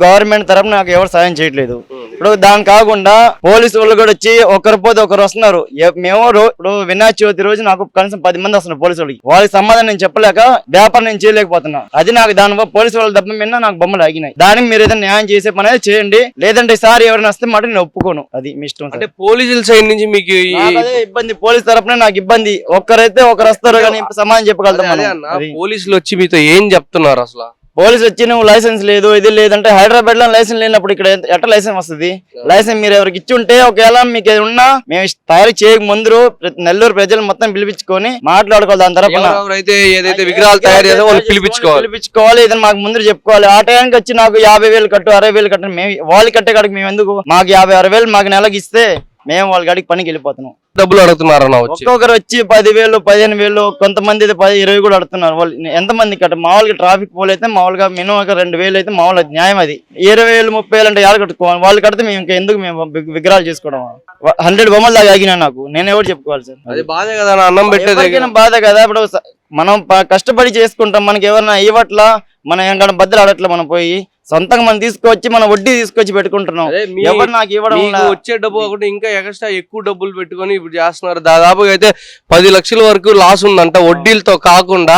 Government తరపున నాకు ఎవరు సాయం చేయట్లేదు. ఇప్పుడు దాని కాకుండా పోలీసు వాళ్ళు కూడా వచ్చి ఒకరు పోతే ఒకరు వస్తున్నారు. మేము ఇప్పుడు వినాయక చవితి రోజు నాకు కనీసం 10 మంది వస్తున్నారు పోలీసు వాళ్ళకి సమాధానం నేను చెప్పలేక వ్యాపారం నేను చేయలేకపోతున్నా. అది నాకు దాని పోలీసు వాళ్ళ దెబ్బ మీద నాకు బొమ్మలు ఆగినాయి. దానికి మీరు ఏదైనా న్యాయం చేసే పని అయితే చేయండి, లేదంటే సార్ ఎవరైనా వస్తే మాట నేను ఒప్పుకోను. అది మీ ఇష్టం. అంటే పోలీసుల సైడ్ నుంచి మీకు అదే ఇబ్బంది, పోలీసు తరపున నాకు ఇబ్బంది. ఒక్కరైతే ఒకరు వస్తారు కానీ సమాధానం చెప్పగలుగుతాం. పోలీసులు వచ్చి మీతో ఏం చెప్తున్నారు అసలు? పోలీసు వచ్చి నువ్వు లైసెన్స్ లేదు ఇది లేదంటే హైదరాబాద్ లో లైసెన్స్ లేనప్పుడు ఇక్కడ ఎట్లా లైసెన్స్ వస్తుంది? లైసెన్స్ మీరు ఎవరికి ఇచ్చి ఉంటే ఒకవేళ మీకు ఏది ఉన్నా మేము తయారు చేయక ముందు నెల్లూరు ప్రజలు మొత్తం పిలిపించుకొని మాట్లాడుకోవాలి. దాని తరపున ఏదైతే విగ్రహాలు తయారు చేసే వాళ్ళు పిలిపించుకోవాలి. ఏదైనా మాకు ముందు చెప్పుకోవాలి. ఆ టైంకి వచ్చి నాకు 50,000 కట్టు 60,000 కట్టు మేము వాళ్ళు కట్టే కాడికి మేము ఎందుకు? మాకు 50-60,000 మాకు నెలకి ఇస్తే మేము వాళ్ళ కాడికి పనికి వెళ్ళిపోతున్నాం. డబ్బులు అడుగుతున్నారన్న ఒక్కొక్కరు వచ్చి 10,000 15,000 కొంతమంది 10-20 కూడా అడుగుతున్నారు. వాళ్ళు ఎంతమంది కట్ట మామూలుగా ట్రాఫిక్ పోల్ అయితే మామూలుగా మినిమం 2,000 అయితే మామూలు న్యాయం. అది 20,000 30,000 అంటే ఎవరు కట్టుకోవాలి? వాళ్ళు కడితే మేము ఇంకా ఎందుకు మేము విగ్రహాలు చేసుకోవడం? 100 బొమ్మలు దాకా ఆగినా నాకు నేను ఎవరు చెప్పుకోవాలి సార్? అది బాధే కదా, అన్నం పెట్టేది బాధ కదా. ఇప్పుడు మనం కష్టపడి చేసుకుంటాం, మనకి ఎవరన్నా ఇవ్వట్లా, మనం ఏమైనా బద్దలు ఆడట్లా, మనం పోయి సొంతంగా మనం తీసుకొచ్చి మన వడ్డీ తీసుకొచ్చి పెట్టుకుంటున్నాం. ఎవరు నాకు ఇవ్వడం వచ్చే డబ్బు ఒకటి ఇంకా ఎక్స్ట్రా ఎక్కువ డబ్బులు పెట్టుకొని ఇప్పుడు చేస్తున్నారు. దాదాపుగా అయితే 10 లక్షల వరకు లాస్ ఉందంట వడ్డీలతో కాకుండా.